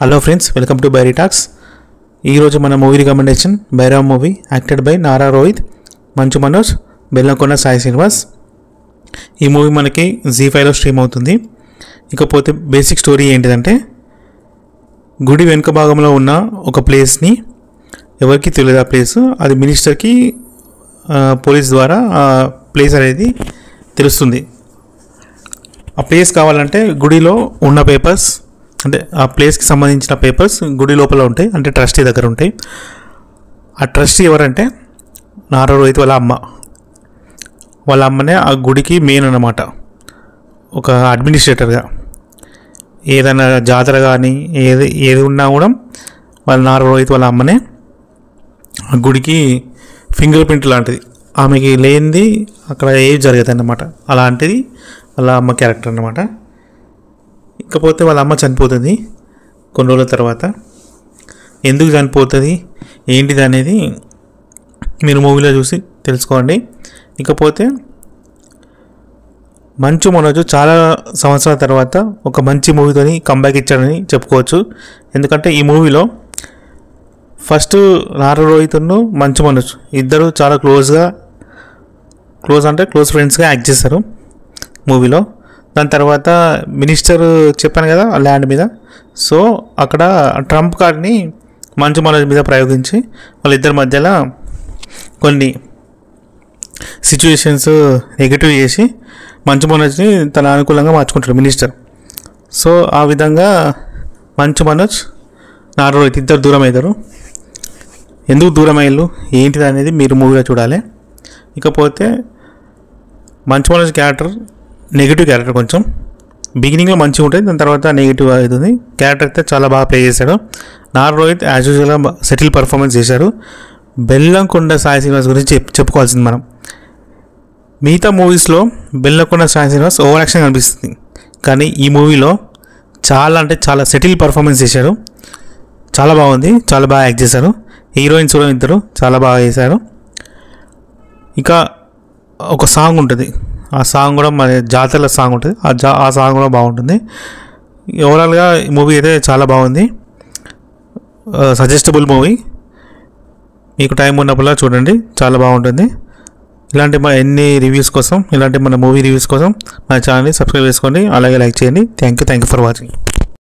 Hello friends, welcome to బైరీ talks. ఈరోజు మన movie recommendation Bairam movie, acted by Nara Rohit, Manchu Manoj, Bellamkonda Sai Srinivas. ఈ movie మనకి జీ5లో స్ట్రీమ్ అవుతుంది. ఇకపోతే బేసిక్ స్టోరీ ఏంటిదంటే, గుడి వెనుక భాగంలో ఉన్న ఒక ప్లేస్ని ఎవరికి తెలియదు. ఆ ప్లేస్ అది మినిస్టర్కి పోలీస్ ద్వారా ఆ ప్లేస్ అనేది తెలుస్తుంది. ఆ ప్లేస్ కావాలంటే గుడిలో ఉన్న పేపర్స్, అంటే ఆ ప్లేస్కి సంబంధించిన పేపర్స్ గుడి లోపల ఉంటాయి, అంటే ట్రస్టీ దగ్గర ఉంటాయి. ఆ ట్రస్టీ ఎవరంటే నారా రోహిత్ వాళ్ళ అమ్మ. వాళ్ళ అమ్మనే ఆ గుడికి మెయిన్ అన్నమాట, ఒక అడ్మినిస్ట్రేటర్గా. ఏదైనా జాతర కానీ ఏది ఉన్నా కూడా వాళ్ళ నారా రోహిత్ వాళ్ళ అమ్మనే ఆ గుడికి ఫింగర్ ప్రింట్ లాంటిది. ఆమెకి లేనిది అక్కడ ఏది జరగదు అన్నమాట. అలాంటిది వాళ్ళ అమ్మ క్యారెక్టర్ అన్నమాట. ఇకపోతే వాళ్ళ అమ్మ చనిపోతుంది కొన్ని రోజుల తర్వాత. ఎందుకు చనిపోతుంది ఏంటిది అనేది మీరు మూవీలో చూసి తెలుసుకోండి. ఇకపోతే మంచు మనోజ్ చాలా సంవత్సరాల తర్వాత ఒక మంచి మూవీతోని కంబ్యాక్ ఇచ్చాడని చెప్పుకోవచ్చు. ఎందుకంటే ఈ మూవీలో ఫస్ట్ నారా రోహిత్ను మంచు మనోజ్ ఇద్దరు చాలా క్లోజ్ ఫ్రెండ్స్గా యాక్ట్ చేస్తారు మూవీలో. దాని తర్వాత మినిస్టర్ చెప్పాను కదా ల్యాండ్ మీద, సో అక్కడ ట్రంప్ కార్డ్ని మంచు మనోజ్ మీద ప్రయోగించి వాళ్ళిద్దరి మధ్యలో కొన్ని సిచ్యువేషన్స్ నెగిటివ్ చేసి మంచు మనోజ్ని తన అనుకూలంగా మార్చుకుంటాడు మినిస్టర్. సో ఆ విధంగా మంచు మనోజ్, నారా రోహిత్ ఇద్దరు దూరం అవుతారు. ఎందుకు దూరం అయ్యారు ఏంటిది అనేది మీరు మూవీలో చూడాలి. ఇకపోతే Manchu Manoj character negative character, కొంచెం బిగినింగ్లో మంచిగా ఉంటుంది, దాని తర్వాత నెగిటివ్ అవుతుంది. క్యారెక్టర్ అయితే చాలా బాగా ప్లే చేశాడు. నారా రోహిత్ యాజ్ యూజువల్గా సెటిల్ పర్ఫార్మెన్స్ చేశారు. బెల్లంకొండ సాయి శ్రీనివాస్ గురించి చెప్పుకోవాల్సింది మనం. మిగతా మూవీస్లో బెల్లంకొండ సాయి శ్రీనివాస్ ఓవర్ యాక్షన్ కనిపిస్తుంది, కానీ ఈ మూవీలో చాలా అంటే చాలా సెటిల్ పర్ఫార్మెన్స్ చేశారు. చాలా బాగుంది, చాలా బాగా యాక్ట్ చేశారు. హీరోయిన్స్ కూడా ఇద్దరు చాలా బాగా చేశారు. ఇంకా ఒక సాంగ్ ఉంటుంది, ఆ సాంగ్ కూడా మన జాతరల సాంగ్ ఉంటుంది, ఆ సాంగ్ కూడా బాగుంటుంది. ఓవరాల్గా ఈ మూవీ అయితే చాలా బాగుంది, సజెస్టబుల్ మూవీ. మీకు టైం ఉన్నప్పుడులా చూడండి, చాలా బాగుంటుంది. ఇలాంటి ఎన్ని రివ్యూస్ కోసం, ఇలాంటి మన మూవీ రివ్యూస్ కోసం మన ఛానల్ని సబ్స్క్రైబ్ చేసుకోండి, అలాగే లైక్ చేయండి. Thank you for watching.